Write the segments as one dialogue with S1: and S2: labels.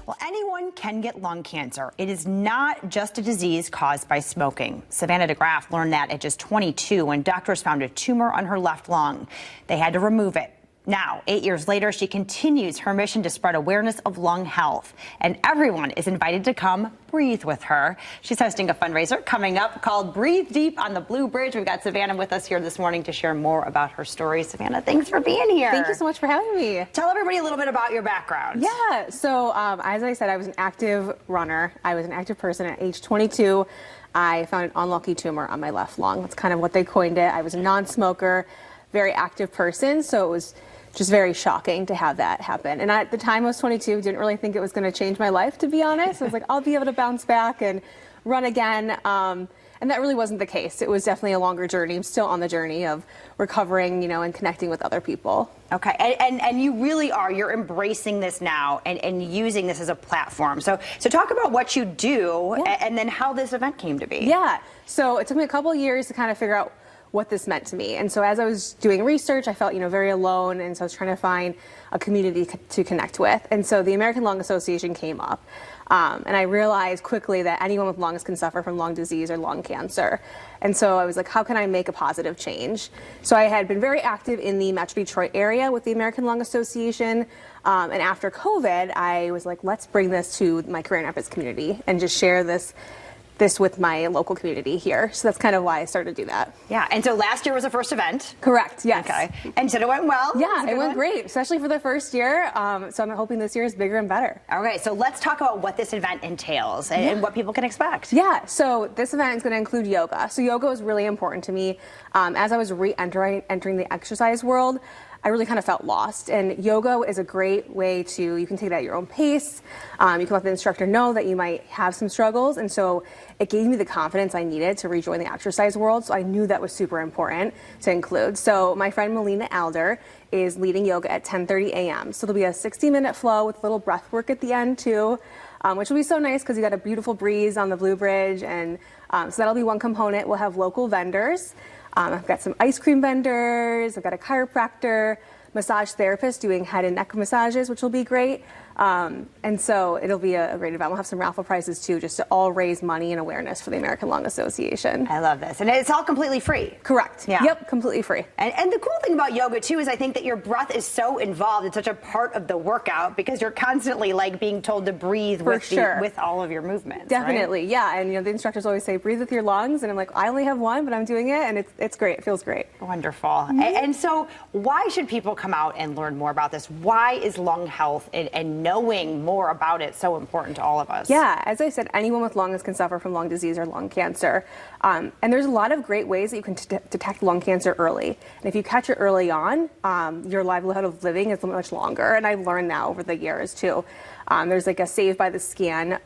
S1: Well, anyone can get lung cancer. It is not just a disease caused by smoking. Savannah DeGraff learned that at just 22 when doctors found a tumor on her left lung. They had to remove it. Now, 8 years later, she continues her mission to spread awareness of lung health. And everyone is invited to come breathe with her. She's hosting a fundraiser coming up called Breathe Deep on the Blue Bridge. We've got Savannah with us here this morning to share more about her story. Savannah, thanks for being here.
S2: Thank you so much for having me.
S1: Tell everybody a little bit about your background.
S2: Yeah, so as I said, I was an active runner. I was an active person at age 22. I found an unlucky tumor on my left lung. That's kind of what they coined it. I was a non-smoker, very active person, so it was just very shocking to have that happen. And at the time I was 22, didn't really think it was going to change my life, to be honest. I was like, I'll be able to bounce back and run again. And that really wasn't the case. It was definitely a longer journey. I'm still on the journey of recovering, and connecting with other people.
S1: Okay, and you really are. You're embracing this now and using this as a platform. So talk about what you do and then how this event came to be.
S2: Yeah, so it took me a couple of years to kind of figure out what this meant to me. And so as I was doing research, I felt, very alone. And so I was trying to find a community to connect with. And so the American Lung Association came up. And I realized quickly that anyone with lungs can suffer from lung disease or lung cancer. And so I was like, how can I make a positive change? So I had been very active in the Metro Detroit area with the American Lung Association. And after COVID, I was like, let's bring this to my Grand Rapids community and just share this with my local community here. So that's kind of why I started to do that.
S1: Yeah, and so last year was the first event.
S2: Correct, yes.
S1: Okay, and so it went well?
S2: Yeah, it went great, especially for the first year. So I'm hoping this year is bigger and better.
S1: Okay, so let's talk about what this event entails and what people can expect.
S2: Yeah, so this event is going to include yoga. So yoga is really important to me. As I was entering the exercise world, I really kind of felt lost. And yoga is a great way you can take it at your own pace. You can let the instructor know that you might have some struggles. And so it gave me the confidence I needed to rejoin the exercise world. So I knew that was super important to include. So my friend Melina Alder is leading yoga at 10:30 a.m. So there'll be a 60-minute flow with a little breath work at the end too, which will be so nice because you got a beautiful breeze on the Blue Bridge. And so that'll be one component. We'll have local vendors. I've got some ice cream vendors, I've got a chiropractor, massage therapist doing head and neck massages, which will be great. And so it'll be a great event. We'll have some raffle prizes too, just to all raise money and awareness for the American Lung Association.
S1: I love this. And it's all completely free.
S2: Correct.
S1: Yeah.
S2: Yep, completely free.
S1: And the cool thing about yoga too is I think that your breath is so involved. It's such a part of the workout because you're constantly like being told to breathe with all of your movements.
S2: Definitely,
S1: right?
S2: Yeah. And the instructors always say, breathe with your lungs. And I'm like, I only have one, but I'm doing it. And it's great. It feels great.
S1: Wonderful. And so why should people come out and learn more about this? Why is lung health and knowing more about it so important to all of us?
S2: Yeah, as I said, anyone with lungs can suffer from lung disease or lung cancer. And there's a lot of great ways that you can detect lung cancer early. And if you catch it early on, your livelihood of living is much longer. And I've learned that over the years too. There's like a Save by the Scan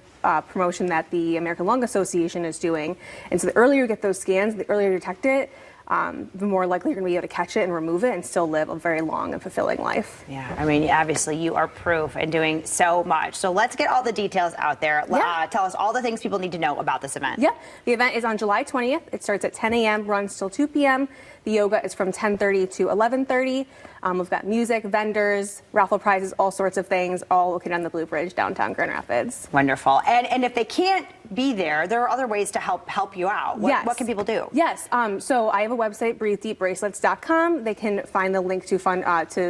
S2: promotion that the American Lung Association is doing. And so the earlier you get those scans, the earlier you detect it, the more likely you're going to be able to catch it and remove it and still live a very long and fulfilling life.
S1: Yeah, I mean, obviously you are proof and doing so much. So let's get all the details out there. Tell us all the things people need to know about this event.
S2: Yeah, the event is on July 20th. It starts at 10 a.m., runs till 2 p.m. The yoga is from 10:30 to 11:30. We've got music, vendors, raffle prizes, all sorts of things, all located on the Blue Bridge, downtown Grand Rapids.
S1: Wonderful. And if they can't be there are other ways to help you out. What can people do?
S2: Yes. So I have a website, breathedeepbracelets.com. They can find the link to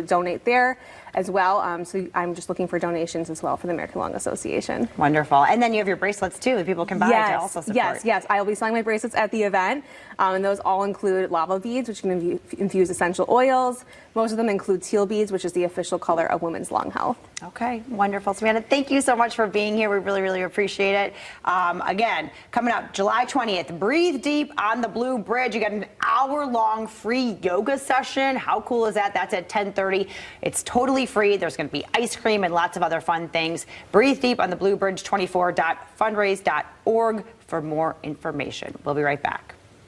S2: donate there as well. So I'm just looking for donations as well for the American Lung Association.
S1: Wonderful. And then you have your bracelets too that people can buy to also support.
S2: Yes. I'll be selling my bracelets at the event. And those all include lava beads, which can infuse essential oils. Most of them include teal beads, which is the official color of women's lung health.
S1: Okay, wonderful. Savannah, thank you so much for being here. We really, really appreciate it. Again, coming up July 20th, Breathe Deep on the Blue Bridge. You got an hour-long free yoga session. How cool is that? That's at 10:30. It's totally free. There's going to be ice cream and lots of other fun things. Breathe Deep on the Blue Bridge, 24.fundraise.org for more information. We'll be right back.